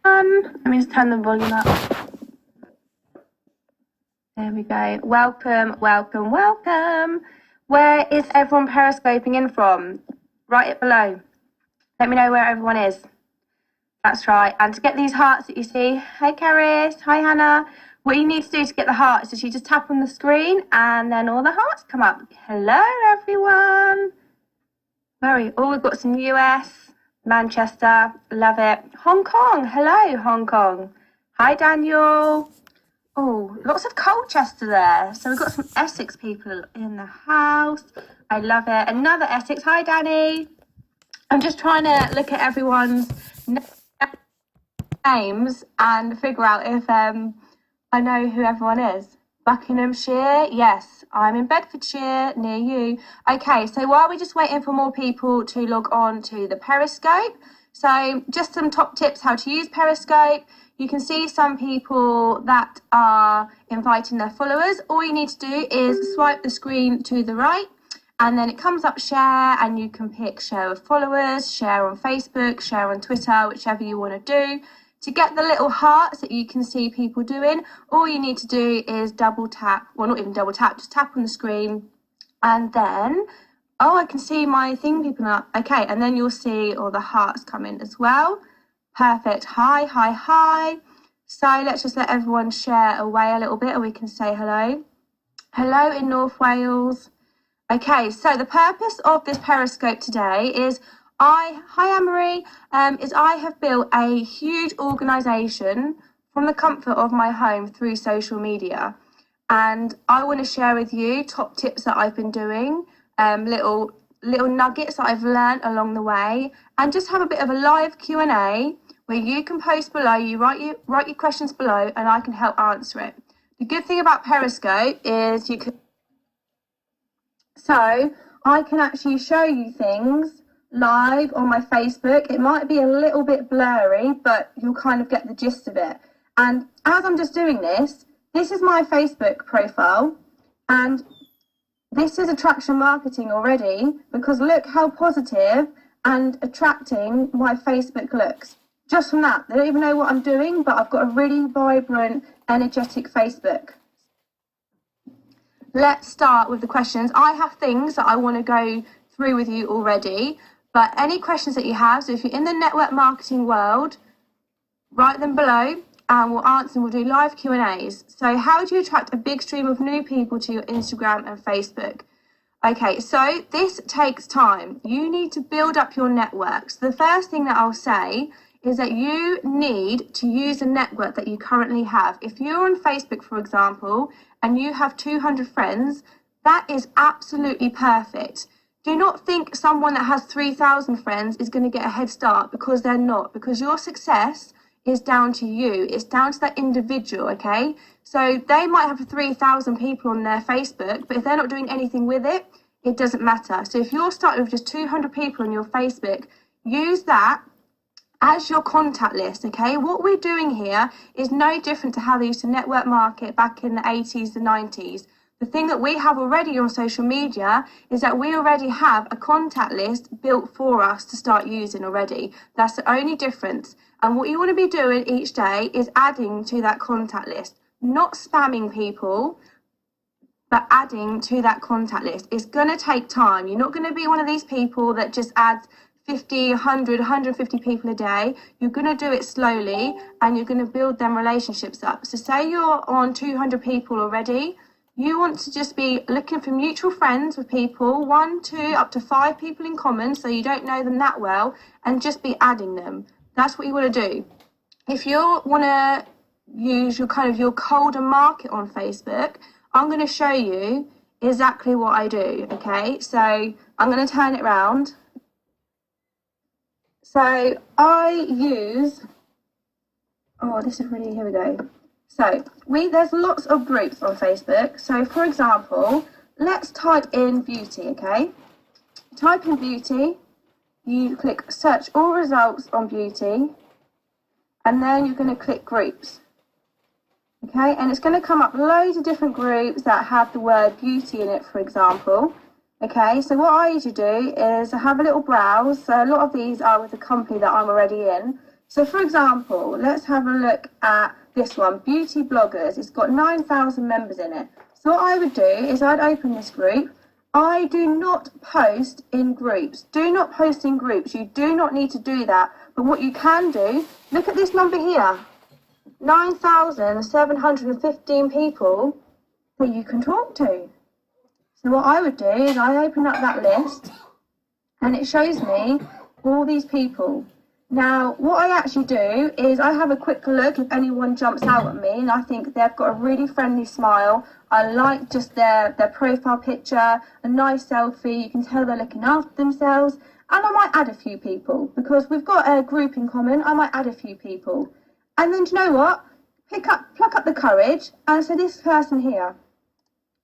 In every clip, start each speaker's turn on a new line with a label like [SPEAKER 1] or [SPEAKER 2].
[SPEAKER 1] Let me just turn the volume up. There we go. Welcome, welcome, welcome. Where is everyone periscoping in from? Write it below. Let me know where everyone is. That's right. And to get these hearts that you see, hey Karis, hi Hannah. What you need to do to get the hearts is you just tap on the screen and then all the hearts come up. Hello everyone. Where are we? Oh, we've got some US, Manchester, love it. Hong Kong, hello Hong Kong. Hi Daniel. Oh, lots of Colchester there. So we've got some Essex people in the house. I love it. Another Essex. Hi Danny. I'm just trying to look at everyone's names and figure out if I know who everyone is. Buckinghamshire, yes, I'm in Bedfordshire, near you. Okay, so while we're just waiting for more people to log on to the Periscope, so just some top tips how to use Periscope. You can see some people that are inviting their followers. All you need to do is swipe the screen to the right, and then it comes up share, and you can pick share with followers, share on Facebook, share on Twitter, whichever you want to do. To get the little hearts that you can see people doing, all you need to do is double tap, well not even double tap, just tap on the screen, and then, oh, I can see my thing people up. Okay, and then you'll see all the hearts come in as well. Perfect. Hi, hi, hi. So let's just let everyone share away a little bit and we can say hello. Hello in North Wales. Okay, so the purpose of this Periscope today is hi Anne-Marie, is I have built a huge organisation from the comfort of my home through social media. And I want to share with you top tips that I've been doing, little nuggets that I've learned along the way, and just have a bit of a live Q&A where you can post below, you write your questions below, and I can help answer it. The good thing about Periscope is so I can actually show you things live on my Facebook. It might be a little bit blurry, but you'll kind of get the gist of it. And as I'm just doing this, this is my Facebook profile, and this is attraction marketing already, because look how positive and attracting my Facebook looks. Just from that, they don't even know what I'm doing, but I've got a really vibrant, energetic Facebook. Let's start with the questions. I have things that I want to go through with you already, but any questions that you have, so if you're in the network marketing world, write them below and we'll answer and we'll do live Q&As. So how do you attract a big stream of new people to your Instagram and Facebook? Okay, so this takes time. You need to build up your network. So the first thing that I'll say is that you need to use a network that you currently have. If you're on Facebook, for example, and you have 200 friends, that is absolutely perfect. Do not think someone that has 3,000 friends is going to get a head start, because they're not, because your success is down to you. It's down to that individual, okay? So they might have 3,000 people on their Facebook, but if they're not doing anything with it, it doesn't matter. So if you're starting with just 200 people on your Facebook, use that as your contact list, okay? What we're doing here is no different to how they used to network market back in the 80s, the 90s. The thing that we have already on social media is that we already have a contact list built for us to start using already. That's the only difference. And what you want to be doing each day is adding to that contact list, not spamming people, but adding to that contact list. It's going to take time. You're not going to be one of these people that just adds 50, 100, 150 people a day. You're going to do it slowly and you're going to build them relationships up. So say you're on 200 people already, you want to just be looking for mutual friends with people, 1, 2, up to 5 people in common, so you don't know them that well, and just be adding them. That's what you want to do. If you want to use your colder market on Facebook, I'm going to show you exactly what I do, okay? So I'm going to turn it around. So I use, this is really, here we go. So there's lots of groups on Facebook. So for example, let's type in beauty, okay? Type in beauty, you click search all results on beauty, and then you're going to click groups. Okay, and it's going to come up loads of different groups that have the word beauty in it, for example. Okay, so what I usually do is I have a little browse. So a lot of these are with the company that I'm already in. So for example, let's have a look at this one, beauty bloggers. It's got 9,000 members in it. So what I would do is I'd open this group. I do not post in groups. Do not post in groups. You do not need to do that. But what you can do, look at this number here. 9,715 people that you can talk to. So what I would do is I open up that list and it shows me all these people. Now, what I actually do is I have a quick look if anyone jumps out at me and I think they've got a really friendly smile. I like just their profile picture, a nice selfie. You can tell they're looking after themselves. And I might add a few people because we've got a group in common. I might add a few people. And then, do you know what? Pluck up the courage and say, this person here.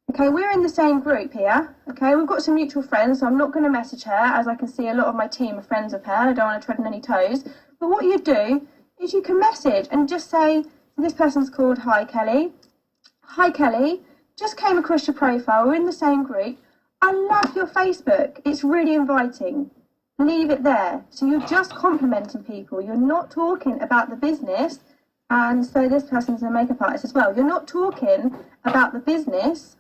[SPEAKER 1] Okay, we're in the same group here. Okay, we've got some mutual friends, so I'm not going to message her, as I can see a lot of my team are friends of her. I don't want to tread on any toes. But what you do is you can message and just say, this person's called Hi Kelly. Hi Kelly, just came across your profile. We're in the same group. I love your Facebook. It's really inviting. Leave it there. So you're just complimenting people. You're not talking about the business. And so this person's a makeup artist as well. You're not talking about the business.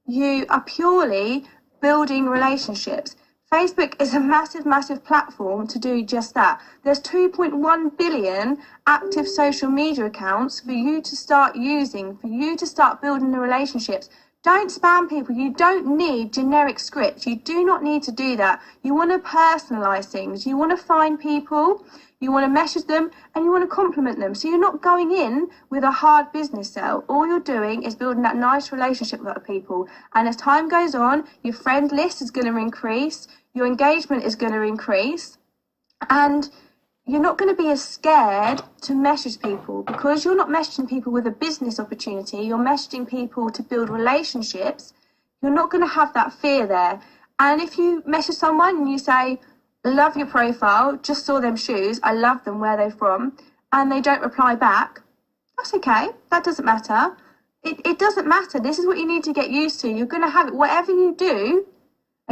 [SPEAKER 1] You are purely building relationships. Facebook is a massive, massive platform to do just that. There's 2.1 billion active social media accounts for you to start using, for you to start building the relationships. Don't spam people. You don't need generic scripts. You do not need to do that. You want to personalize things. You want to find people, you want to message them, and you want to compliment them. So you're not going in with a hard business sell. All you're doing is building that nice relationship with other people. And as time goes on, your friend list is going to increase, your engagement is going to increase, and you're not going to be as scared to message people because you're not messaging people with a business opportunity. You're messaging people to build relationships. You're not going to have that fear there. And if you message someone and you say, love your profile, just saw them shoes, I love them, where they're from, and they don't reply back, that's okay. That doesn't matter. It doesn't matter. This is what you need to get used to. You're going to have it. Whatever you do,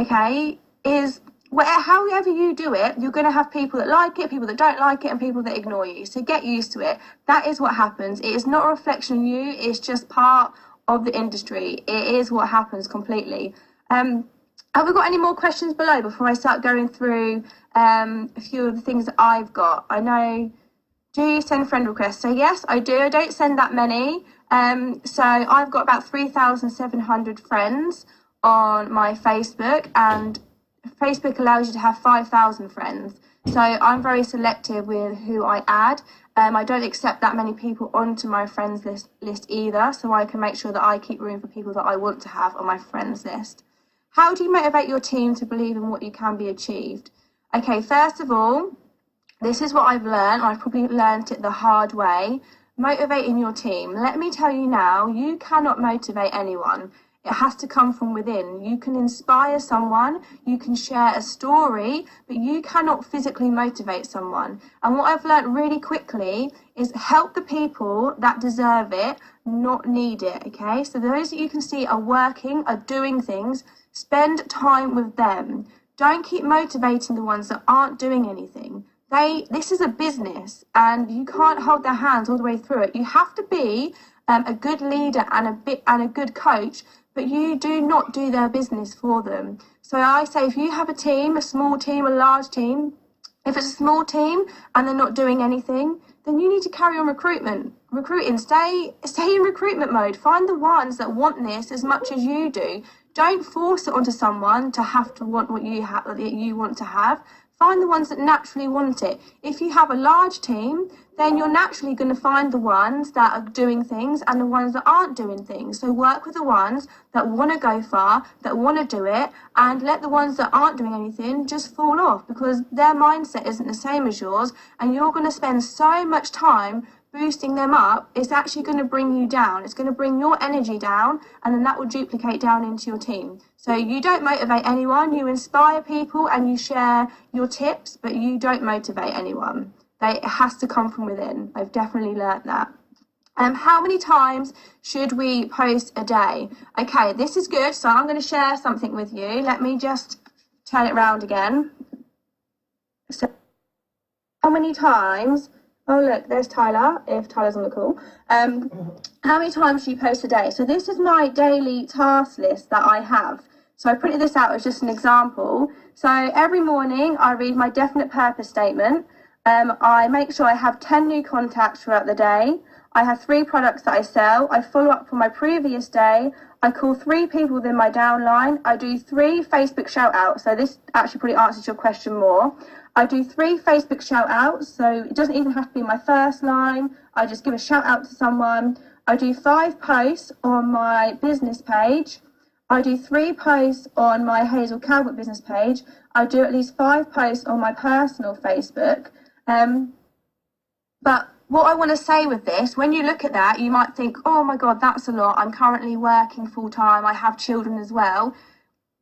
[SPEAKER 1] okay, is however you do it, you're going to have people that like it, people that don't like it, and people that ignore you. So get used to it. That is what happens. It is not a reflection on you. It's just part of the industry. It is what happens completely. Have we got any more questions below before I start going through a few of the things that I've got? I know, do you send friend requests? So yes, I do. I don't send that many. So I've got about 3,700 friends on my Facebook, and Facebook allows you to have 5,000 friends. So I'm very selective with who I add. I don't accept that many people onto my friends list either, so I can make sure that I keep room for people that I want to have on my friends list. How do you motivate your team to believe in what you can be achieved? Okay, first of all, this is what I've learned. I've probably learned it the hard way. Motivating your team. Let me tell you now, you cannot motivate anyone. It has to come from within. You can inspire someone, you can share a story, but you cannot physically motivate someone. And what I've learned really quickly is help the people that deserve it, not need it, okay? So those that you can see are working, are doing things, spend time with them. Don't keep motivating the ones that aren't doing anything. This is a business and you can't hold their hands all the way through it. You have to be a good leader and a good coach, but you do not do their business for them. So I say if you have a team, a small team, a large team, if it's a small team and they're not doing anything, then you need to carry on recruiting. Stay in recruitment mode. Find the ones that want this as much as you do. Don't force it onto someone to have to want what you want to have. Find the ones that naturally want it. If you have a large team, then you're naturally going to find the ones that are doing things and the ones that aren't doing things. So work with the ones that want to go far, that want to do it, and let the ones that aren't doing anything just fall off because their mindset isn't the same as yours, and you're going to spend so much time boosting them up. It's actually going to bring you down. It's going to bring your energy down, and then that will duplicate down into your team. So you don't motivate anyone. You inspire people and you share your tips, but you don't motivate anyone. It has to come from within. I've definitely learned that. How many times should we post a day? Okay, this is good. So I'm going to share something with you. Let me just turn it around again. So how many times, oh look, there's Tyler, if Tyler's on the call. How many times do you post a day? So this is my daily task list that I have. So I printed this out as just an example. So every morning I read my definite purpose statement. I make sure I have 10 new contacts throughout the day. I have 3 products that I sell. I follow up for my previous day. I call 3 people within my downline. I do 3 Facebook shout outs. So this actually probably answers your question more. I do 3 Facebook shout outs. So it doesn't even have to be my first line. I just give a shout out to someone. I do 5 posts on my business page. I do 3 posts on my Hazel Calvert business page. I do at least 5 posts on my personal Facebook. But what I want to say with this, when you look at that, you might think, oh my God, that's a lot. I'm currently working full time. I have children as well.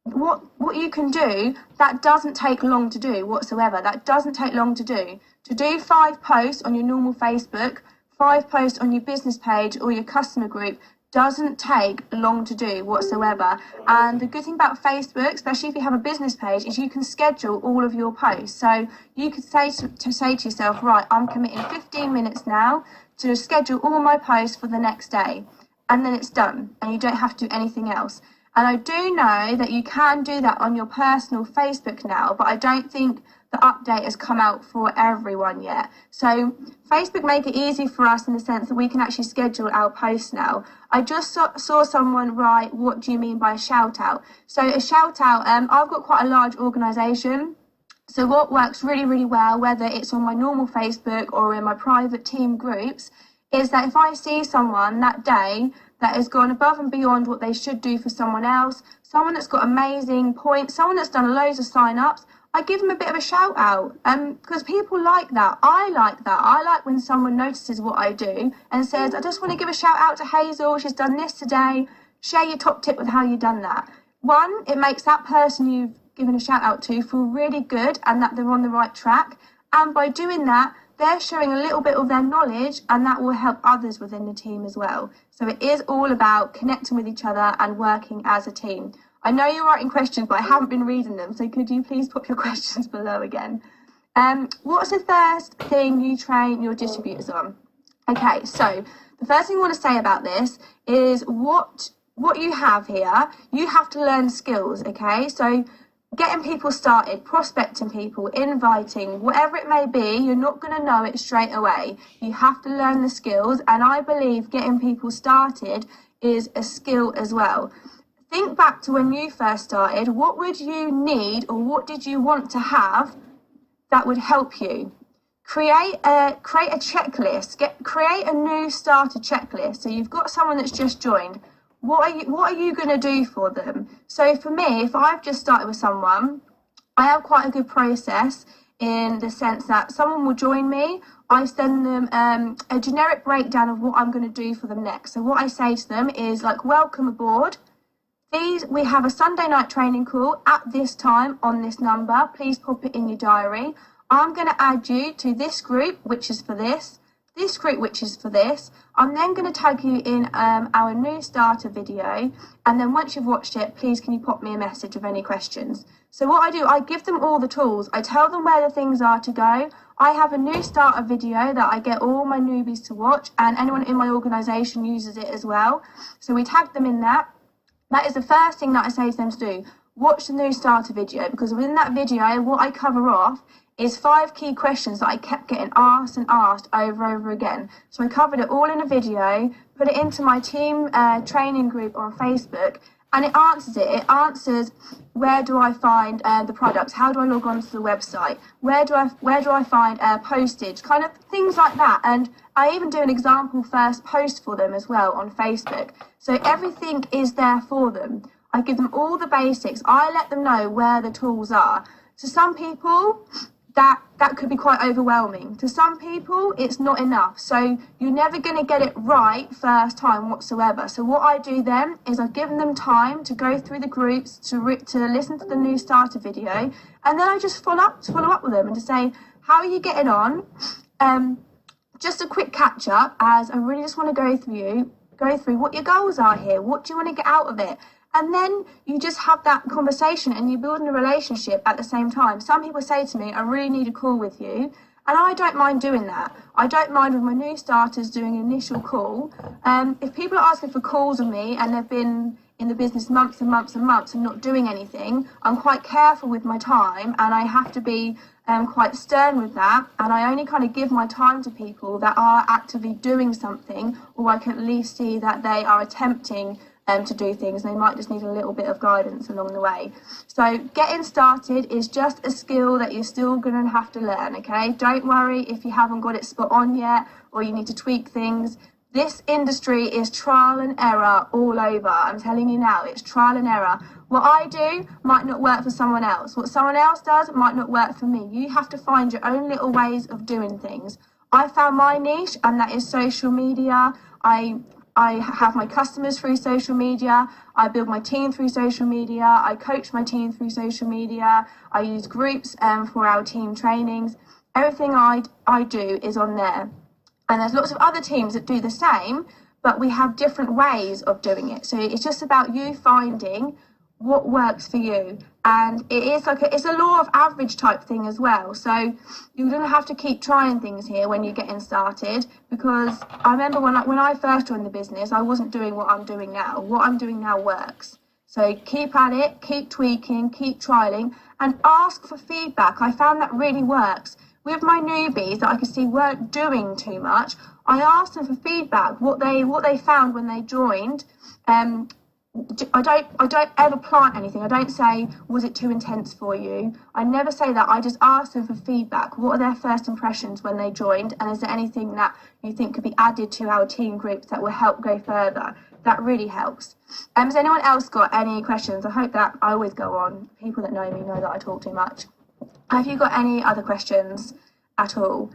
[SPEAKER 1] What you can do, that doesn't take long to do whatsoever. That doesn't take long to do. To do 5 posts on your normal Facebook, 5 posts on your business page or your customer group doesn't take long to do whatsoever. And the good thing about Facebook, especially if you have a business page, is you can schedule all of your posts. So you could say to yourself, right, I'm committing 15 minutes now to schedule all my posts for the next day. And then it's done and you don't have to do anything else. And I do know that you can do that on your personal Facebook now, but I don't think the update has come out for everyone yet. So Facebook make it easy for us in the sense that we can actually schedule our posts now. I just saw someone write, what do you mean by a shout out? So a shout out, I've got quite a large organisation. So what works really, really well, whether it's on my normal Facebook or in my private team groups, is that if I see someone that day that has gone above and beyond what they should do for someone else, someone that's got amazing points, someone that's done loads of sign-ups, I give them a bit of a shout out because people like that. I like that. I like when someone notices what I do and says, I just want to give a shout out to Hazel. She's done this today. Share your top tip with how you've done that. 1, it makes that person you've given a shout out to feel really good and that they're on the right track. And by doing that, they're showing a little bit of their knowledge and that will help others within the team as well. So it is all about connecting with each other and working as a team. I know you're writing questions, but I haven't been reading them. So could you please put your questions below again? What's the first thing you train your distributors on? Okay, so the first thing I want to say about this is what you have here, you have to learn skills, okay? So getting people started, prospecting people, inviting, whatever it may be, you're not going to know it straight away. You have to learn the skills, and I believe getting people started is a skill as well. Think back to when you first started. What would you need or what did you want to have that would help you? Create a checklist. Create a new starter checklist. So you've got someone that's just joined. What are you going to do for them? So for me, if I've just started with someone, I have quite a good process in the sense that someone will join me. I send them a generic breakdown of what I'm going to do for them next. So what I say to them is like, welcome aboard. We have a Sunday night training call at this time on this number. Please pop it in your diary. I'm going to add you to this group, which is for this group, which is for this. I'm then going to tag you in our new starter video. And then once you've watched it, please can you pop me a message with any questions? So what I do, I give them all the tools. I tell them where the things are to go. I have a new starter video that I get all my newbies to watch, and anyone in my organisation uses it as well. So we tag them in that. That is the first thing that I say to them to do. Watch the new starter video, because within that video, what I cover off is 5 key questions that I kept getting asked and asked over and over again. So I covered it all in a video, put it into my team training group on Facebook, and it answers it. It answers, where do I find the products? How do I log on to the website? Where do I find postage? Kind of things like that. And I even do an example first post for them as well on Facebook. So everything is there for them. I give them all the basics. I let them know where the tools are. To some people, that could be quite overwhelming. To some people, it's not enough. So you're never going to get it right first time whatsoever. So what I do then is I've given them time to go through the groups, to listen to the new starter video, and then I just follow up with them and to say, how are you getting on? Just a quick catch up, as I really just want to go through what your goals are here. What do you want to get out of it? And then you just have that conversation and you're building a relationship at the same time. Some people say to me, I really need a call with you. And I don't mind doing that. I don't mind with my new starters doing an initial call. If people are asking for calls on me and they've been in the business months and months and months and not doing anything, I'm quite careful with my time, and I have to be quite stern with that. And I only kind of give my time to people that are actively doing something, or I can at least see that they are attempting to do things. They might just need a little bit of guidance along the way. So getting started is just a skill that you're still going to have to learn, okay? Don't worry if you haven't got it spot on yet, or you need to tweak things. This industry is trial and error all over. I'm telling you now, it's trial and error. What I do might not work for someone else. What someone else does might not work for me. You have to find your own little ways of doing things. I found my niche, and that is social media. I have my customers through social media. I build my team through social media. I coach my team through social media. I use groups for our team trainings. Everything I do is on there. And there's lots of other teams that do the same, but we have different ways of doing it. So it's just about you finding what works for you. And it is it's a law of average type thing as well. So you're going to have to keep trying things here when you're getting started, because I remember when I first joined the business, I wasn't doing what I'm doing now. What I'm doing now works. So keep at it, keep tweaking, keep trialing, and ask for feedback. I found that really works. With my newbies that I could see weren't doing too much, I asked them for feedback, what they found when they joined. I don't ever plant anything. I don't say, was it too intense for you? I never say that. I just ask them for feedback. What are their first impressions when they joined? And is there anything that you think could be added to our team groups that will help go further? That really helps. Has anyone else got any questions? I hope that I always go on. People that know me know that I talk too much. Have you got any other questions at all?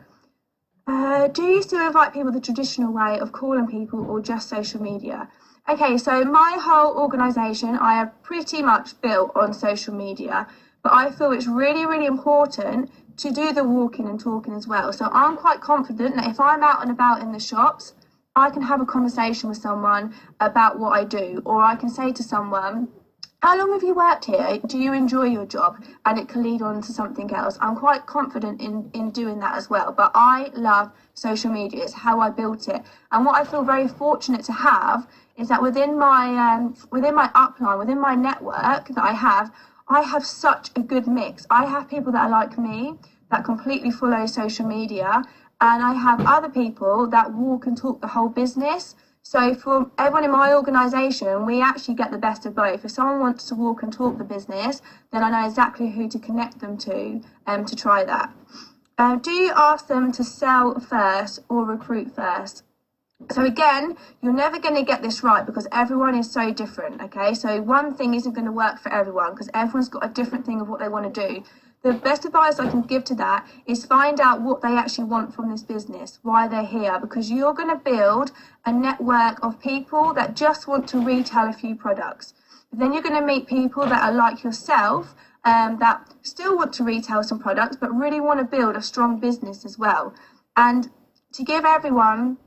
[SPEAKER 1] Do you still invite people the traditional way of calling people, or just social media? Okay, so my whole organisation I have pretty much built on social media, but I feel it's really, really important to do the walking and talking as well. So I'm quite confident that if I'm out and about in the shops, I can have a conversation with someone about what I do, or I can say to someone, how long have you worked here? Do you enjoy your job? And it can lead on to something else. I'm quite confident in doing that as well. But I love social media. It's how I built it. And what I feel very fortunate to have is that within my upline, within my network that I have such a good mix. I have people that are like me, that completely follow social media. And I have other people that walk and talk the whole business. So for everyone in my organisation, we actually get the best of both. If someone wants to walk and talk the business, then I know exactly who to connect them to try that. Do you ask them to sell first or recruit first? So again, you're never going to get this right because everyone is so different, okay? So one thing isn't going to work for everyone because everyone's got a different thing of what they want to do. The best advice I can give to that is find out what they actually want from this business, why they're here, because you're going to build a network of people that just want to retail a few products. But then you're going to meet people that are like yourself, that still want to retail some products, but really want to build a strong business as well. And to give everyone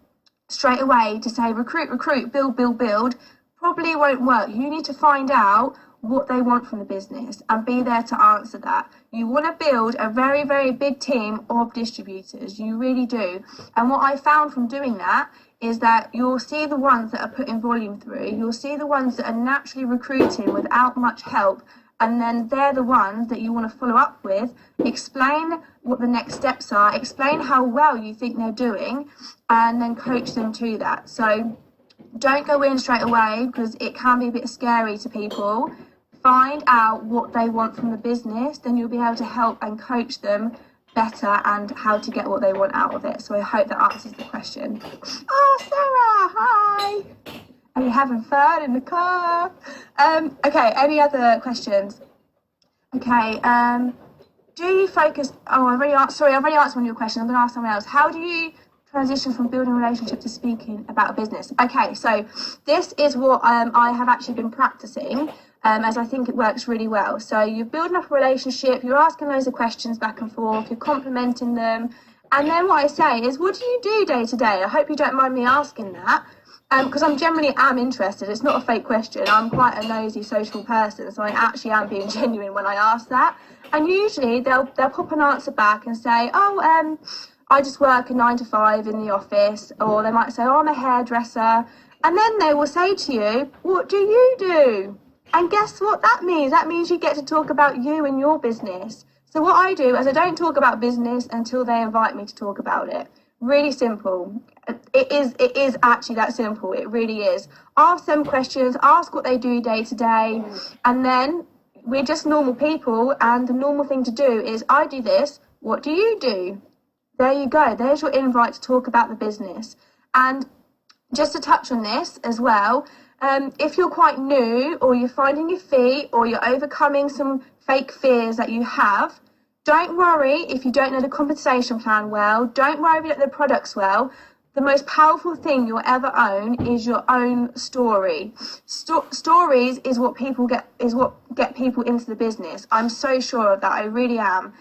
[SPEAKER 1] straight away to say recruit, build, probably won't work. You need to find out what they want from the business and be there to answer that. You want to build a very, very big team of distributors. You really do. And what I found from doing that is that you'll see the ones that are putting volume through. You'll see the ones that are naturally recruiting without much help. And then they're the ones that you want to follow up with, explain what the next steps are, explain how well you think they're doing, and then coach them to that. So don't go in straight away because it can be a bit scary to people. Find out what they want from the business, then you'll be able to help and coach them better and how to get what they want out of it. So I hope that answers the question. Oh, Sarah, hi. Are you having fun in the car? Okay, any other questions? Okay, do you focus, I've already answered one of your questions. I'm going to ask someone else. How do you transition from building a relationship to speaking about a business? Okay, so this is what I have actually been practicing, as I think it works really well. So you're building up a relationship, you're asking loads of questions back and forth, you're complimenting them, and then what I say is, what do you do day to day? I hope you don't mind me asking that. Because I'm generally am interested. It's not a fake question. I'm quite a nosy social person, so I actually am being genuine when I ask that. And usually they'll pop an answer back and say, oh, I just work a 9 to 5 in the office, or they might say, oh, I'm a hairdresser. And then they will say to you, what do you do? And guess what that means? That means you get to talk about you and your business. So what I do is I don't talk about business until they invite me to talk about it. Really simple. It is actually that simple. It really is. Ask them questions, ask what they do day to day, and then we're just normal people, and the normal thing to do is, I do this, what do you do? There you go. There's your invite to talk about the business. And just to touch on this as well, if you're quite new, or you're finding your feet, or you're overcoming some fake fears that you have, don't worry if you don't know the compensation plan well. Don't worry if you don't know the products well. The most powerful thing you'll ever own is your own story. Stories is what get people into the business. I'm so sure of that. I really am.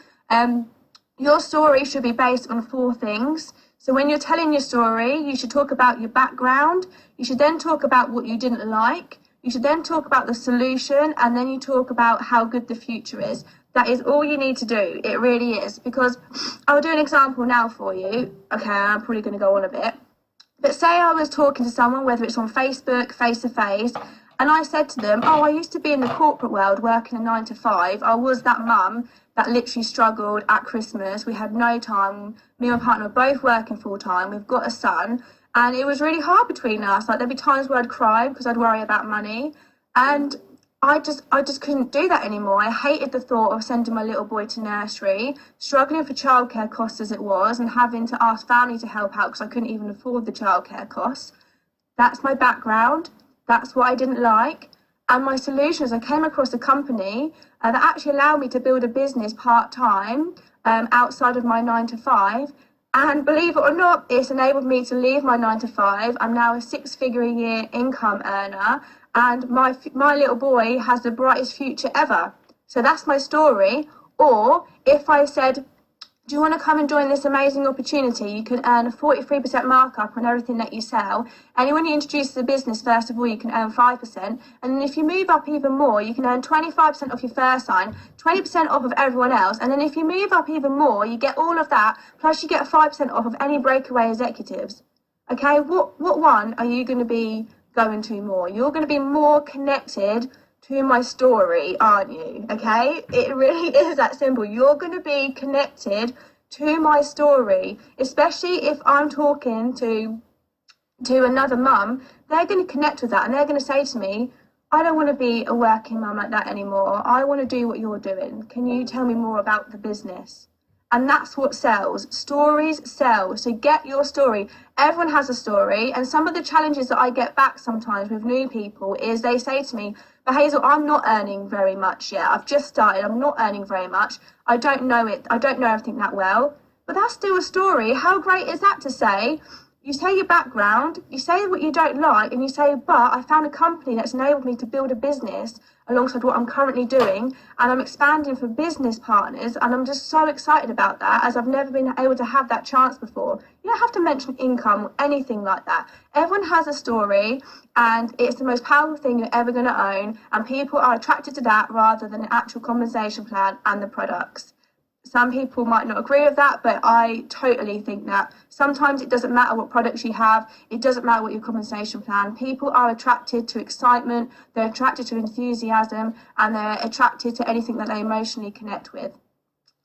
[SPEAKER 1] Your story should be based on 4 things. So when you're telling your story, you should talk about your background. You should then talk about what you didn't like. You should then talk about the solution, and then you talk about how good the future is. That is all you need to do. It really is. Because I'll do an example now for you. Okay, I'm probably going to go on a bit. But say I was talking to someone, whether it's on Facebook, face-to-face, and I said to them, oh, I used to be in the corporate world working a 9 to 5. I was that mum that literally struggled at Christmas. We had no time. Me and my partner were both working full-time. We've got a son. And it was really hard between us. Like, there'd be times where I'd cry because I'd worry about money. And I just couldn't do that anymore. I hated the thought of sending my little boy to nursery, struggling for childcare costs as it was, and having to ask family to help out because I couldn't even afford the childcare costs. That's my background. That's what I didn't like. And my solution is I came across a company that actually allowed me to build a business part-time outside of my 9 to 5. And believe it or not, it's enabled me to leave my 9 to 5. I'm now a 6-figure-a-year income earner. And my little boy has the brightest future ever. So that's my story. Or if I said, do you want to come and join this amazing opportunity? You can earn a 43% markup on everything that you sell. And when you introduce the business, first of all, you can earn 5%. And then if you move up even more, you can earn 25% off your first sign, 20% off of everyone else. And then if you move up even more, you get all of that, plus you get 5% off of any breakaway executives. Okay, what one are you going to be going to more? You're going to be more connected to my story, aren't you? Okay, it really is that simple. You're going to be connected to my story, especially if I'm talking to another mum. They're going to connect with that, and they're going to say to me, I don't want to be a working mum like that anymore. I want to do what you're doing. Can you tell me more about the business? And that's what sells. Stories sell. So get your story. Everyone has a story. And some of the challenges that I get back sometimes with new people is they say to me, but Hazel, I'm not earning very much yet. I've just started. I'm not earning very much. I don't know it. I don't know everything that well. But that's still a story. How great is that to say? You say your background, you say what you don't like, and you say, but I found a company that's enabled me to build a business alongside what I'm currently doing, and I'm expanding for business partners, and I'm just so excited about that, as I've never been able to have that chance before. You don't have to mention income or anything like that. Everyone has a story, and it's the most powerful thing you're ever going to own, and people are attracted to that rather than the actual compensation plan and the products. Some people might not agree with that, but I totally think that sometimes it doesn't matter what products you have. It doesn't matter what your compensation plan. People are attracted to excitement. They're attracted to enthusiasm, and they're attracted to anything that they emotionally connect with.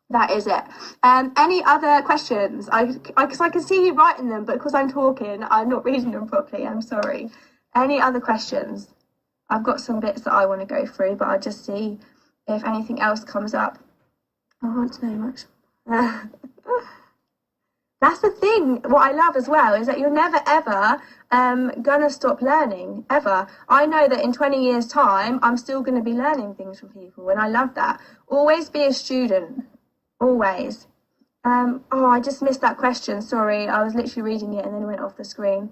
[SPEAKER 1] That is it. Any other questions? Because I can see you writing them, but because I'm talking, I'm not reading them properly. I'm sorry. Any other questions? I've got some bits that I want to go through, but I'll just see if anything else comes up. I want to know much. That's the thing. What I love as well is that you're never ever gonna stop learning, ever. I know that in 20 years' time, I'm still gonna be learning things from people, and I love that. Always be a student, always. Oh, I just missed that question. Sorry, I was literally reading it and then it went off the screen.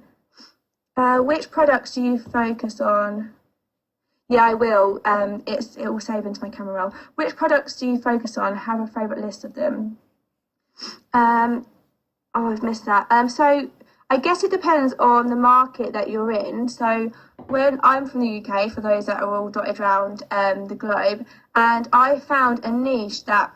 [SPEAKER 1] Which products do you focus on? Yeah, I will. It will save into my camera roll. Which products do you focus on? Have a favourite list of them. Oh, I've missed that. So I guess it depends on the market that you're in. So when I'm from the UK, for those that are all dotted around the globe, and I found a niche that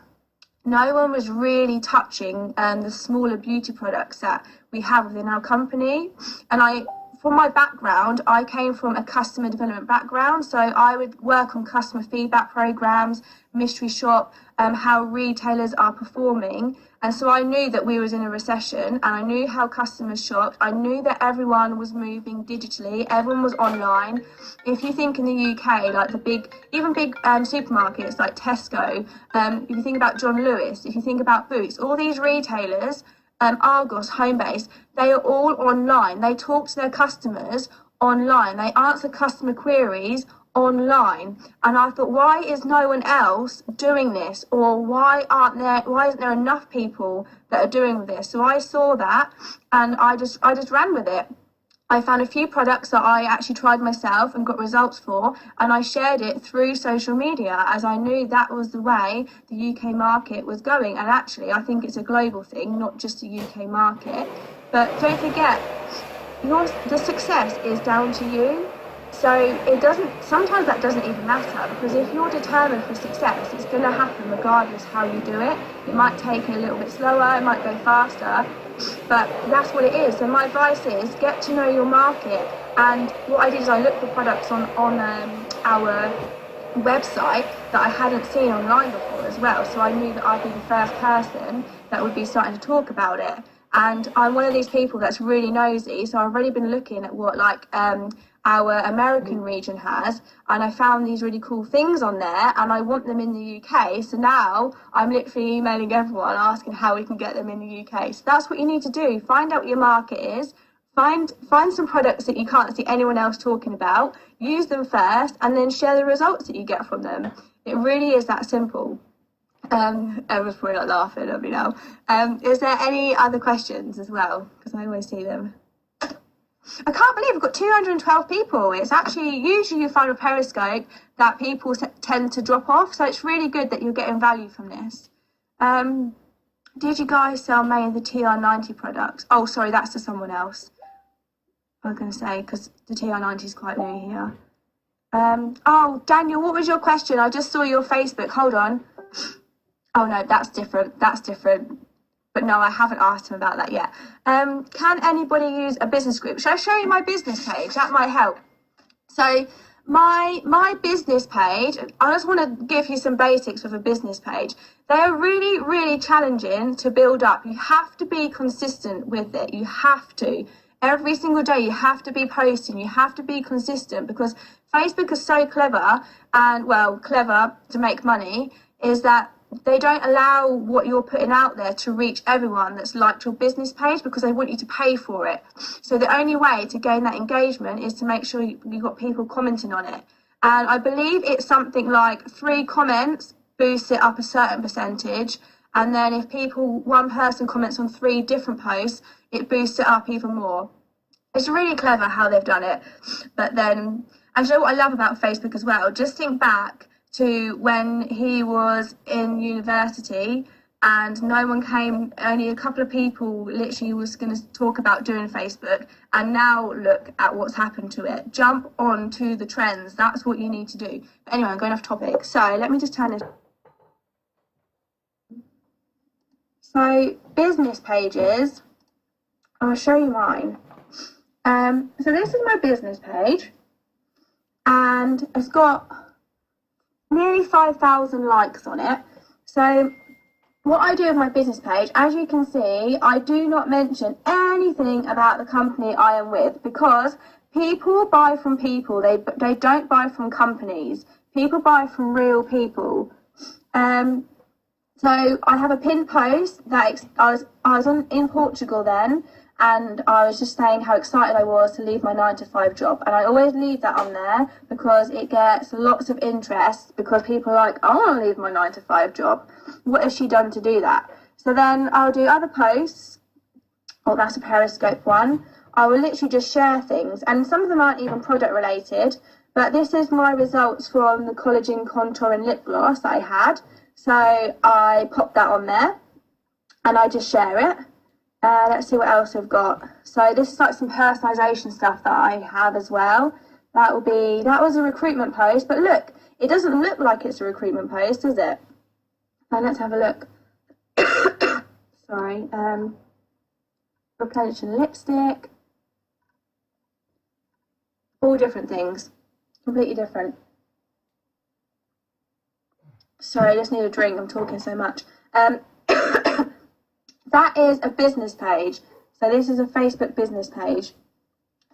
[SPEAKER 1] no one was really touching, the smaller beauty products that we have within our company. And from my background, I came from a customer development background, so I would work on customer feedback programs, mystery shop, how retailers are performing. And so I knew that we was in a recession, and I knew how customers shopped. I knew that everyone was moving digitally, everyone was online. If you think in the UK, like the big supermarkets like Tesco, if you think about John Lewis, if you think about Boots, all these retailers, Argos, Homebase, they are all online. They talk to their customers online. They answer customer queries online. And I thought, why is no one else doing this? Or why isn't there enough people that are doing this? So I saw that, and I just ran with it. I found a few products that I actually tried myself and got results for, and I shared it through social media, as I knew that was the way the UK market was going. And actually, I think it's a global thing, not just a UK market. But don't forget, the success is down to you. So sometimes that doesn't even matter, because if you're determined for success, it's going to happen regardless how you do it. It might take a little bit slower, it might go faster, but that's what it is. So my advice is get to know your market. And what I did is I looked for products on our website that I hadn't seen online before as well. So I knew that I'd be the first person that would be starting to talk about it. And I'm one of these people that's really nosy, so I've already been looking at what our American region has, and I found these really cool things on there, and I want them in the UK. So now I'm literally emailing everyone asking how we can get them in the UK. So that's what you need to do. Find out what your market is. Find some products that you can't see anyone else talking about. Use them first, and then share the results that you get from them. It really is that simple. Everyone's probably not laughing at me now. Is there any other questions as well? Because I always see them. I can't believe we've got 212 people. It's actually, usually you find with Periscope that people tend to drop off. So it's really good that you're getting value from this. Did you guys sell mainly the TR90 products? Oh, sorry, that's to someone else. I was going to say, because the TR90 is quite new here. Oh, Daniel, what was your question? I just saw your Facebook. Hold on. Oh, no, that's different. That's different. But no, I haven't asked him about that yet. Can anybody use a business group? Should I show you my business page? That might help. So my business page, I just want to give you some basics of a business page. They are really, really challenging to build up. You have to be consistent with it. You have to. Every single day you have to be posting. You have to be consistent, because Facebook is so clever, and well, clever to make money, is that they don't allow what you're putting out there to reach everyone that's liked your business page, because they want you to pay for it. So the only way to gain that engagement is to make sure you've got people commenting on it. And I believe it's something like 3 comments boosts it up a certain percentage. And then if one person comments on 3 different posts, it boosts it up even more. It's really clever how they've done it. But then, and you know what I love about Facebook as well? Just think back to when he was in university and no one came, only a couple of people literally was going to talk about doing Facebook, and now look at what's happened to it. Jump on to the trends. That's what you need to do. But anyway, I'm going off topic. So let me just turn this. So business pages, I'll show you mine. So this is my business page, and it's got nearly 5,000 likes on it. So what I do with my business page, as you can see, I do not mention anything about the company I am with, because people buy from people. They don't buy from companies. People buy from real people. So I have a pinned post that I was in Portugal then, and I was just saying how excited I was to leave my 9-to-5 job. And I always leave that on there because it gets lots of interest, because people are like, I want to leave my 9-to-5 job. What has she done to do that? So then I'll do other posts. Oh, that's a Periscope one. I will literally just share things. And some of them aren't even product related. But this is my results from the collagen contour and lip gloss that I had. So I pop that on there and I just share it. Let's see what else we've got. So this is like some personalisation stuff that I have as well. That was a recruitment post, but look, it doesn't look like it's a recruitment post, does it? And let's have a look. Sorry. Replenishing lipstick. All different things. Completely different. Sorry, I just need a drink. I'm talking so much. That is a business page. So this is a Facebook business page.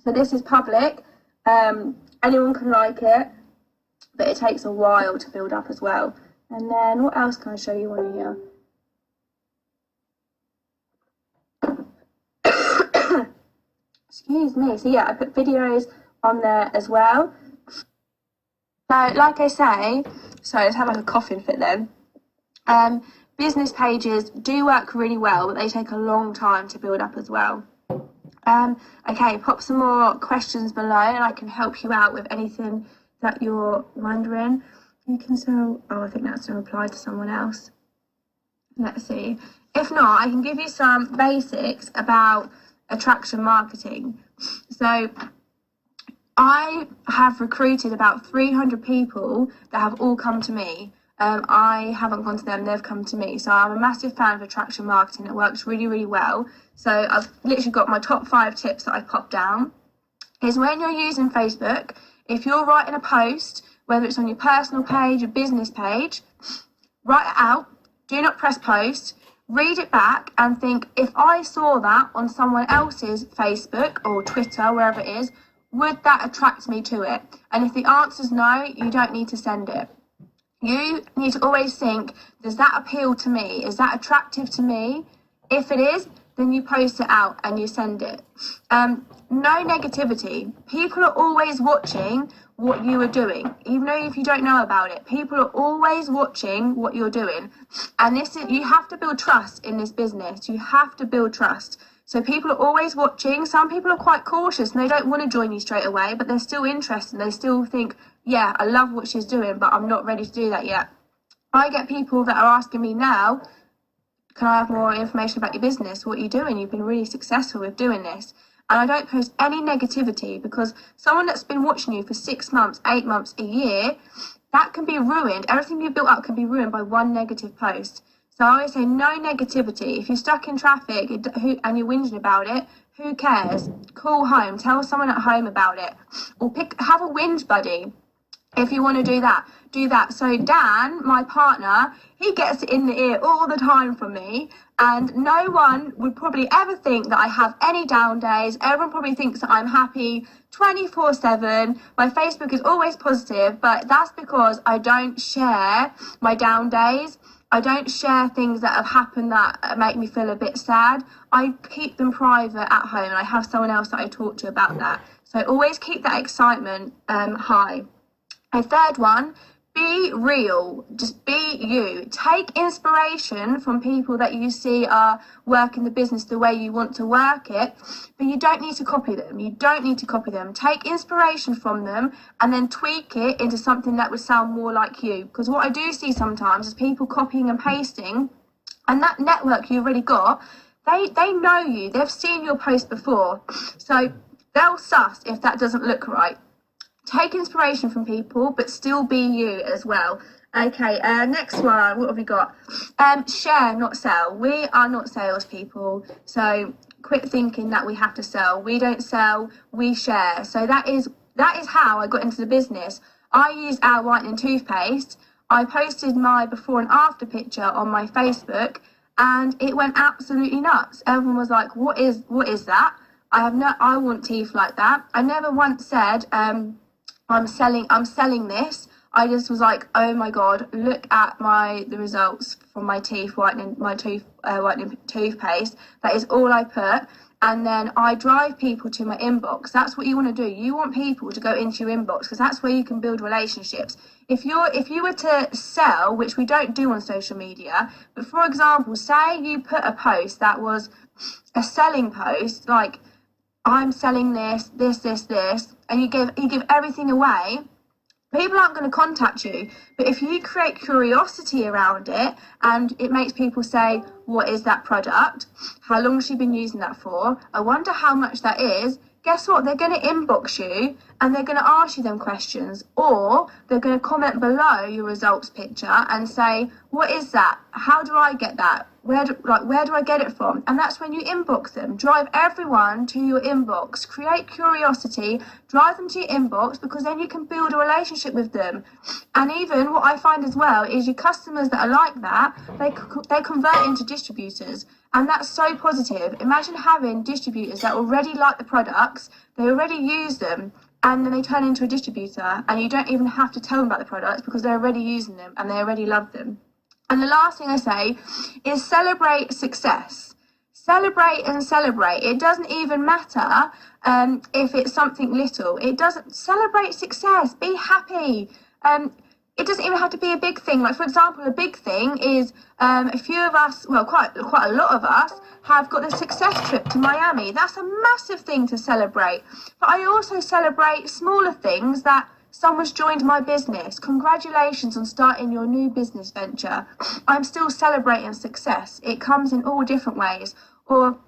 [SPEAKER 1] So this is public. Anyone can like it, but it takes a while to build up as well. And then what else can I show you on here? Excuse me. So yeah, I put videos on there as well. So like I say, sorry, let's have like a coughing fit then. Business pages do work really well, but they take a long time to build up as well. Okay, pop some more questions below and I can help you out with anything that you're wondering. You can sell, oh, I think that's a reply to someone else. Let's see. If not, I can give you some basics about attraction marketing. So I have recruited about 300 people that have all come to me. I haven't gone to them, they've come to me. So I'm a massive fan of attraction marketing. It works really, really well. So I've literally got my top 5 tips that I popped down. Is when you're using Facebook, if you're writing a post, whether it's on your personal page, your business page, write it out, do not press post, read it back and think, if I saw that on someone else's Facebook or Twitter, wherever it is, would that attract me to it? And if the answer is no, you don't need to send it. You need to always think, does that appeal to me? Is that attractive to me? If it is, then you post it out and you send it. No negativity. People are always watching what you are doing, even though if you don't know about it. People are always watching what you're doing. And you have to build trust in this business. You have to build trust. So people are always watching. Some people are quite cautious and they don't want to join you straight away, but they're still interested. They still think, yeah, I love what she's doing, but I'm not ready to do that yet. I get people that are asking me now, can I have more information about your business? What are you doing? You've been really successful with doing this. And I don't post any negativity, because someone that's been watching you for 6 months, 8 months, a year, that can be ruined. Everything you've built up can be ruined by one negative post. So I always say no negativity. If you're stuck in traffic and you're whinging about it, who cares? Call home, tell someone at home about it. Or have a whinge buddy. If you want to do that, do that. So Dan, my partner, he gets it in the ear all the time from me, and no one would probably ever think that I have any down days. Everyone probably thinks that I'm happy 24/7. My Facebook is always positive, but that's because I don't share my down days. I don't share things that have happened that make me feel a bit sad. I keep them private at home, and I have someone else that I talk to about that. So always keep that excitement high. A third one, be real. Just be you. Take inspiration from people that you see are working the business the way you want to work it, but you don't need to copy them. You don't need to copy them. Take inspiration from them and then tweak it into something that would sound more like you. Because what I do see sometimes is people copying and pasting, and that network you've already got, they know you. They've seen your post before. So they'll suss if that doesn't look right. Take inspiration from people, but still be you as well. Okay, next one, what have we got? Share, not sell. We are not salespeople, so quit thinking that we have to sell. We don't sell, we share. So that is how I got into the business. I used our whitening toothpaste. I posted my before and after picture on my Facebook, and it went absolutely nuts. Everyone was like, what is that? I want teeth like that. I never once said, I'm selling this. I just was like, oh my god, look at the results from my teeth whitening, whitening toothpaste. That is all I put. And then I drive people to my inbox. That's what you want to do. You want people to go into your inbox, because that's where you can build relationships. If you were to sell, which we don't do on social media, but for example, say you put a post that was a selling post, like, I'm selling this, and you give everything away, People aren't going to contact you, but if you create curiosity around it and it makes people say, what is that product? How long has she been using that for? I wonder how much that is. Guess what? They're going to inbox you and they're going to ask you them questions, or they're going to comment below your results picture and say, what is that? How do I get that? Where do I get it from? And that's when you inbox them. Drive everyone to your inbox. Create curiosity. Drive them to your inbox, because then you can build a relationship with them. And even what I find as well is your customers that are like that, they convert into distributors. And that's so positive. Imagine having distributors that already like the products, they already use them, and then they turn into a distributor, and you don't even have to tell them about the products because they're already using them and they already love them. And the last thing I say is celebrate success. Celebrate and celebrate. It doesn't even matter if it's something little. It doesn't. Celebrate success. Be happy. It doesn't even have to be a big thing. Like, for example, a big thing is a few of us, well, quite a lot of us, have got the success trip to Miami. That's a massive thing to celebrate. But I also celebrate smaller things, that someone's joined my business. Congratulations on starting your new business venture. I'm still celebrating success. It comes in all different ways. Or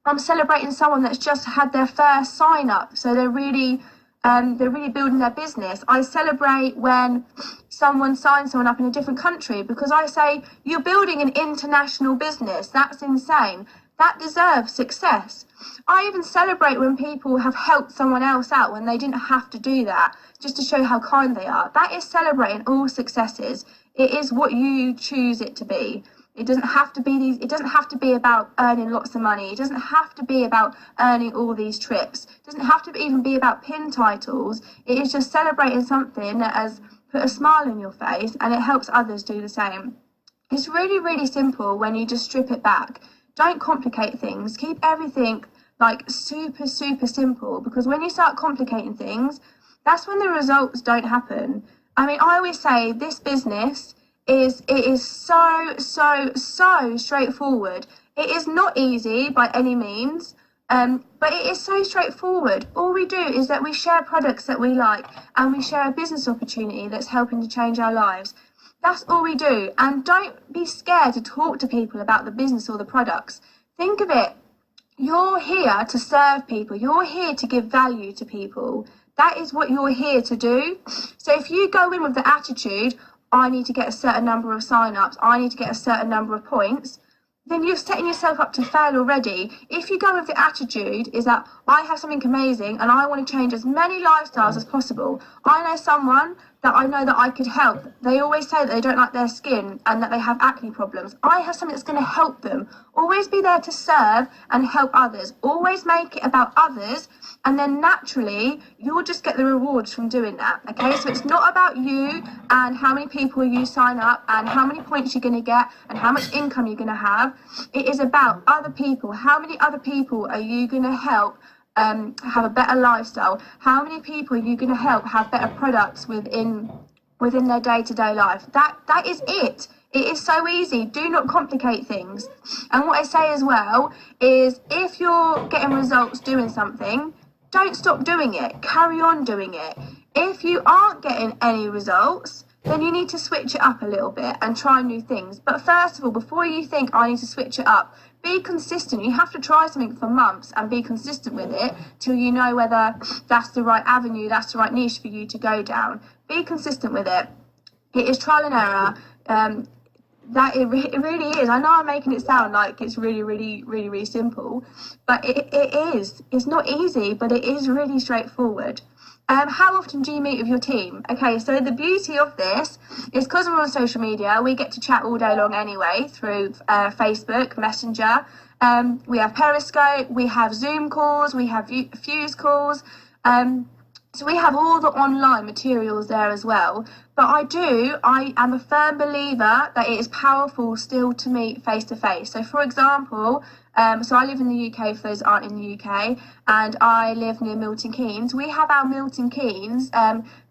[SPEAKER 1] I'm celebrating someone that's just had their first sign up, so they're really building their business. I celebrate when someone signs someone up in a different country, because I say, you're building an international business. That's insane. That deserves success. I even celebrate when people have helped someone else out when they didn't have to do that, just to show how kind they are. That is celebrating all successes. It is what you choose it to be. It doesn't have to be it doesn't have to be about earning lots of money. It doesn't have to be about earning all these trips. It doesn't have to even be about pin titles. It is just celebrating something that has put a smile on your face, and it helps others do the same. It's really, really simple when you just strip it back. Don't complicate things. Keep everything like super, super simple, because when you start complicating things, that's when the results don't happen. I mean, I always say this business is so straightforward. It is not easy by any means, but it is so straightforward. All we do is that we share products that we like, and we share a business opportunity that's helping to change our lives. That's all we do. And don't be scared to talk to people about the business or the products. Think of it. You're here to serve people. You're here to give value to people. That is what you're here to do. So if you go in with the attitude, I need to get a certain number of sign-ups, I need to get a certain number of points, then you're setting yourself up to fail already. If you go with the attitude is that I have something amazing and I want to change as many lifestyles as possible. I know someone that I know that I could help. They always say that they don't like their skin and that they have acne problems. I have something that's going to help them. Always be there to serve and help others. Always make it about others, and then naturally you'll just get the rewards from doing that. Okay, so it's not about you and how many people you sign up and how many points you're going to get and how much income you're going to have. It is about other people. How many other people are you going to help have a better lifestyle? How many people are you going to help have better products within their day-to-day life? That is it. It is so easy. Do not complicate things. And what I say as well is, if you're getting results doing something, don't stop doing it. Carry on doing it. If you aren't getting any results, then you need to switch it up a little bit and try new things. But first of all, before you think, I need to switch it up, be consistent. You have to try something for months and be consistent with it till you know whether that's the right avenue, that's the right niche for you to go down. Be consistent with it. It is trial and error. It really is. I know I'm making it sound like it's really simple, but it is. It's not easy, but it is really straightforward. How often do you meet with your team? Okay, so the beauty of this is, because we're on social media, we get to chat all day long anyway through Facebook, Messenger. We have Periscope, we have Zoom calls, we have Fuse calls. So we have all the online materials there as well. But I am a firm believer that it is powerful still to meet face to face. So for example, so I live in the UK, for those that aren't in the UK, and I live near Milton Keynes. We have our Milton Keynes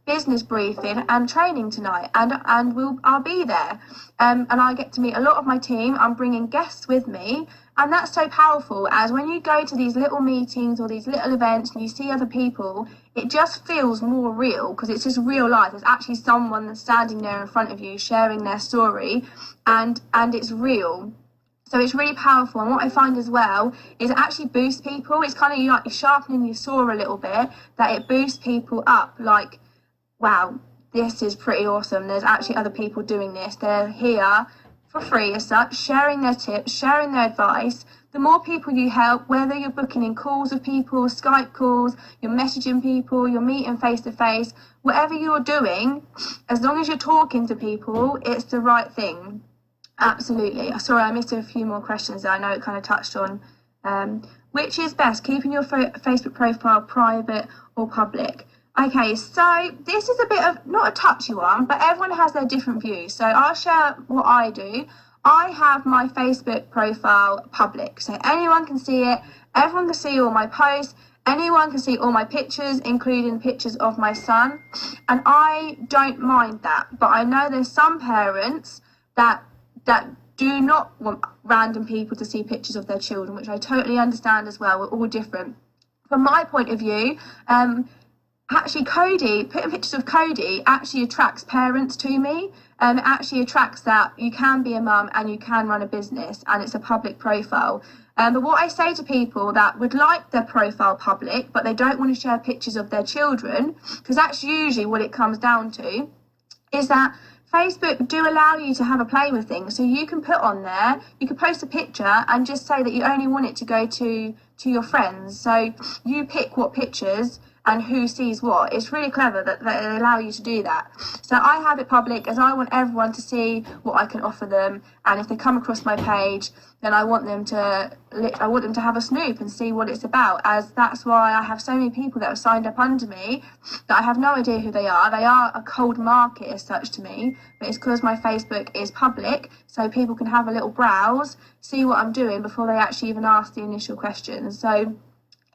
[SPEAKER 1] business briefing and training tonight, and I'll be there, and I get to meet a lot of my team. I'm bringing guests with me, and that's so powerful, as when you go to these little meetings or these little events and you see other people, it just feels more real, because it's just real life. There's actually someone that's standing there in front of you sharing their story, and it's real. So it's really powerful. And what I find as well is it actually boosts people. It's kind of like you're sharpening your saw a little bit, that it boosts people up, like, wow, this is pretty awesome. There's actually other people doing this. They're here for free as such, sharing their tips, sharing their advice. The more people you help, whether you're booking in calls with people, Skype calls, you're messaging people, you're meeting face to face, whatever you're doing, as long as you're talking to people, it's the right thing. Absolutely. Sorry, I missed a few more questions that I know it kind of touched on. Which is best, keeping your Facebook profile private or public? Okay, so this is a bit of, not a touchy one, but everyone has their different views. So I'll share what I do. I have my Facebook profile public, so anyone can see it. Everyone can see all my posts. Anyone can see all my pictures, including pictures of my son. And I don't mind that. But I know there's some parents that do not want random people to see pictures of their children, which I totally understand as well. We're all different. From my point of view, actually Cody, putting pictures of Cody actually attracts parents to me. It actually attracts that you can be a mum and you can run a business, and it's a public profile. But what I say to people that would like their profile public, but they don't want to share pictures of their children, because that's usually what it comes down to, is that Facebook do allow you to have a play with things. So you can put on there, you can post a picture and just say that you only want it to go to your friends. So you pick what pictures and who sees what. It's really clever that they allow you to do that. So I have it public as I want everyone to see what I can offer them. And if they come across my page, then I want them to have a snoop and see what it's about, as that's why I have so many people that have signed up under me that I have no idea who they are. They are a cold market as such to me, but it's because my Facebook is public, so people can have a little browse, see what I'm doing before they actually even ask the initial questions. So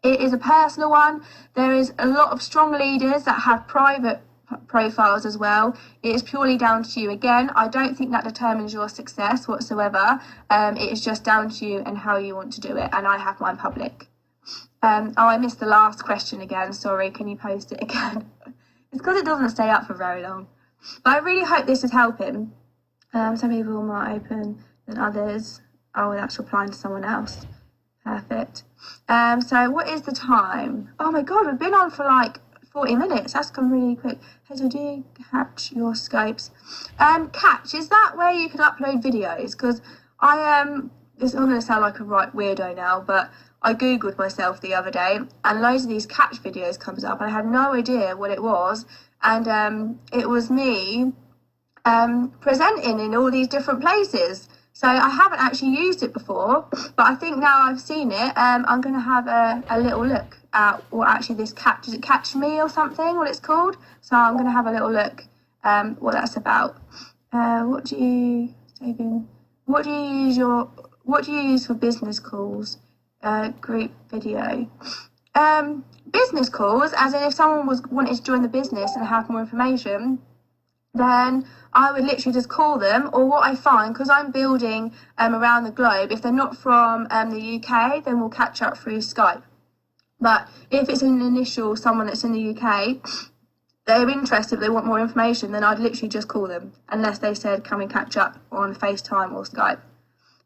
[SPEAKER 1] it is a personal one. There is a lot of strong leaders that have private profiles as well. It is purely down to you. Again, I don't think that determines your success whatsoever. It is just down to you and how you want to do it. And I have mine public. I missed the last question again. Sorry, can you post it again? It's because it doesn't stay up for very long. But I really hope this is helping. Some people are more open than others. Oh, that's replying to someone else. Perfect. So what is the time? Oh my God, we've been on for like 40 minutes. That's gone really quick. Hazel, do you catch your scopes? Catch, is that where you can upload videos? Because this is going to sound like a right weirdo now, but I Googled myself the other day and loads of these catch videos comes up. I had no idea what it was. And it was me presenting in all these different places. So I haven't actually used it before, but I think now I've seen it, I'm going to have a little look at what actually this catch, is it Catch Me or something, what it's called? So I'm going to have a little look what that's about. What do you use for business calls? Group video. Business calls, as in if someone wanted to join the business and have more information, then I would literally just call them. Or what I find, because I'm building around the globe, if they're not from the UK, then we'll catch up through Skype. But if it's an initial someone that's in the UK, they're interested, they want more information, then I'd literally just call them, unless they said come and catch up on FaceTime or Skype.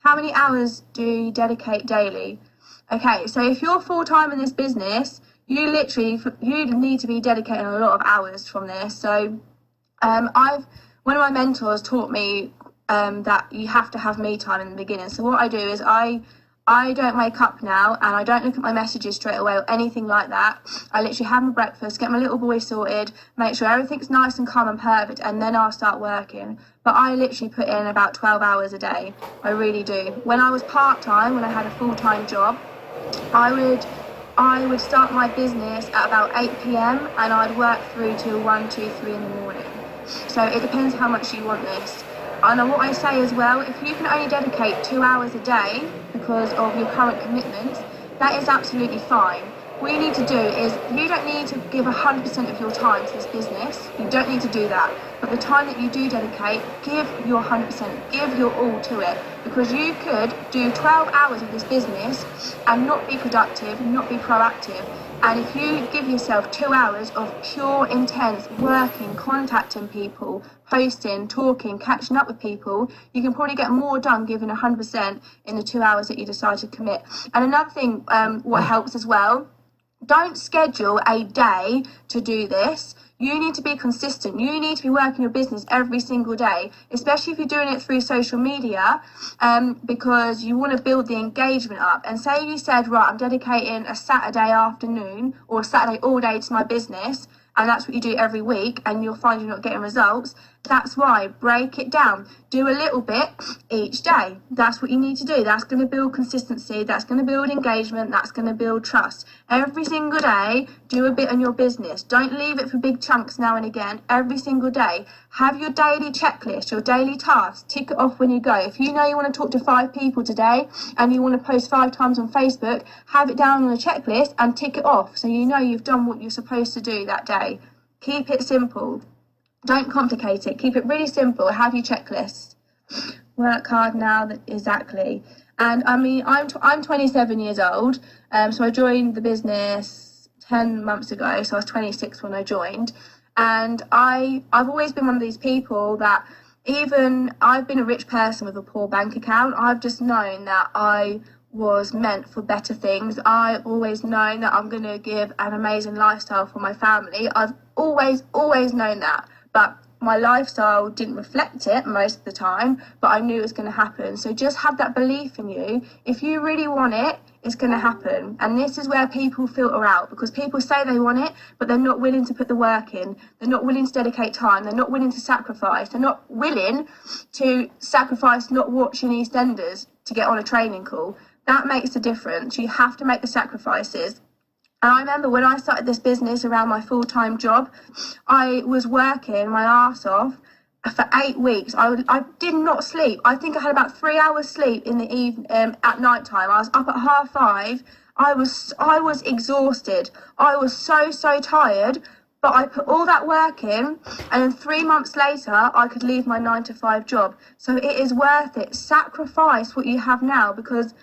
[SPEAKER 1] How many hours do you dedicate daily? Okay, so if you're full-time in this business, you need to be dedicating a lot of hours from this. So one of my mentors taught me that you have to have me time in the beginning. So what I do is I don't wake up now and I don't look at my messages straight away or anything like that. I literally have my breakfast, get my little boy sorted, make sure everything's nice and calm and perfect, and then I'll start working. But I literally put in about 12 hours a day. I really do. When I was part-time, when I had a full-time job, I would start my business at about 8 p.m. and I'd work through till 1, 2, 3 in the morning. So it depends how much you want this. And what I say as well, if you can only dedicate 2 hours a day because of your current commitments, that is absolutely fine. what you need to do is, you don't need to give 100% of your time to this business. You don't need to do that. But the time that you do dedicate, give your 100%, give your all to it. Because you could do 12 hours of this business and not be productive, not be proactive. And if you give yourself 2 hours of pure, intense working, contacting people, posting, talking, catching up with people, you can probably get more done giving 100% in the 2 hours that you decide to commit. And another thing, what helps as well, don't schedule a day to do this. You need to be consistent. You need to be working your business every single day, especially if you're doing it through social media, because you want to build the engagement up. And say you said, right, I'm dedicating a Saturday afternoon or a Saturday all day to my business, and that's what you do every week, and you'll find you're not getting results. That's why, break it down. Do a little bit each day. That's what you need to do. That's going to build consistency. That's going to build engagement. That's going to build trust. Every single day, do a bit on your business. Don't leave it for big chunks now and again. Every single day, have your daily checklist, your daily tasks. Tick it off when you go. If you know you want to talk to 5 people today and you want to post 5 times on Facebook, have it down on a checklist and tick it off so you know you've done what you're supposed to do that day. Keep it simple. Don't complicate it. Keep it really simple. Have your checklist. Work hard now. Exactly. And I mean, I'm 27 years old. So I joined the business 10 months ago. So I was 26 when I joined. And I've always been one of these people that, even I've been a rich person with a poor bank account. I've just known that I was meant for better things. I've always known that I'm going to give an amazing lifestyle for my family. I've always known that. But my lifestyle didn't reflect it most of the time, but I knew it was going to happen. So just have that belief in you. If you really want it, it's going to happen. And this is where people filter out, because people say they want it, but they're not willing to put the work in. They're not willing to dedicate time. They're not willing to sacrifice. They're not willing to sacrifice not watching EastEnders to get on a training call. That makes a difference. You have to make the sacrifices. And I remember when I started this business around my full-time job, I was working my arse off for 8 weeks. I did not sleep. I think I had about 3 hours sleep in the evening, at night time. I was up at 5:30. I was exhausted. I was so tired. But I put all that work in, and then 3 months later, I could leave my 9-to-5 job. So it is worth it. Sacrifice what you have now, because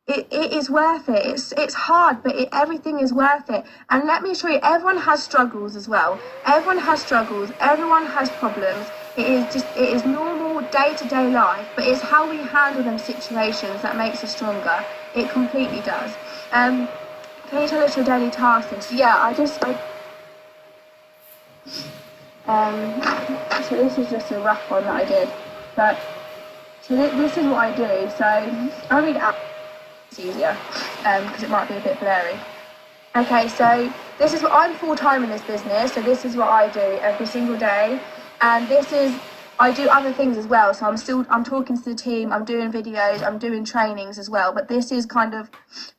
[SPEAKER 1] it is worth it. It's hard, but everything is worth it. And let me assure you, everyone has struggles as well. Everyone has struggles. Everyone has problems. It is normal day-to-day life, but it's how we handle them situations that makes us stronger. It completely does. Can you tell us your daily task list? Yeah, so this is just a rough one that I did. But so this is what I do. So I'll read it out. It's easier because it might be a bit blurry. Okay, so this is what I'm full-time in this business, so this is what I do every single day, and I do other things as well. So I'm talking to the team, I'm doing videos, I'm doing trainings as well, but this is kind of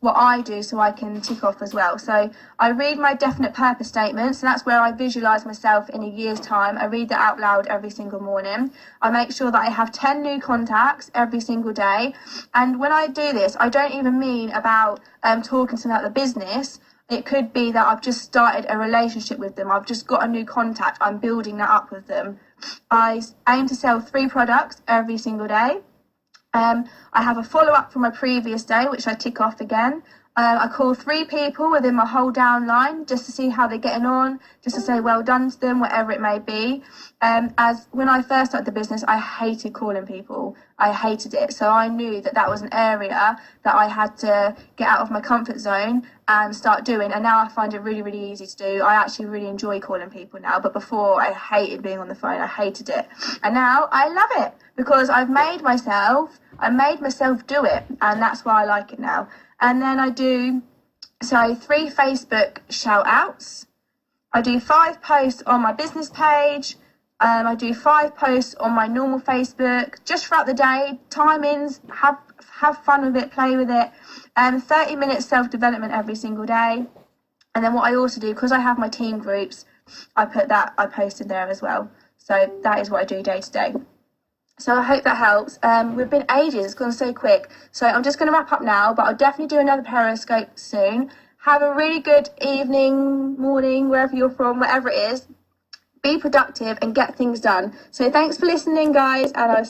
[SPEAKER 1] what I do so I can tick off as well. So I read my definite purpose statement, so that's where I visualize myself in a year's time. I read that out loud every single morning. I make sure that I have 10 new contacts every single day, and when I do this, I don't even mean about talking to them about the business. It could be that I've just started a relationship with them. I've just got a new contact. I'm building that up with them. I aim to sell 3 products every single day. I have a follow-up from my previous day, which I tick off again. I call 3 people within my whole downline just to see how they're getting on, just to say well done to them, whatever it may be. As when I first started the business, I hated calling people. I hated it. So I knew that that was an area that I had to get out of my comfort zone and start doing. And now I find it really, really easy to do. I actually really enjoy calling people now. But before, I hated being on the phone. I hated it. And now I love it because I made myself do it. And that's why I like it now. And then I do, 3 Facebook shout outs. I do 5 posts on my business page. I do 5 posts on my normal Facebook, just throughout the day, timings, have fun with it, play with it. 30 minutes self-development every single day. And then what I also do, because I have my team groups, I post in there as well. So that is what I do day to day. So I hope that helps. We've been ages, it's gone so quick. So I'm just going to wrap up now, but I'll definitely do another Periscope soon. Have a really good evening, morning, wherever you're from, whatever it is. Be productive and get things done. So thanks for listening, guys, and I'll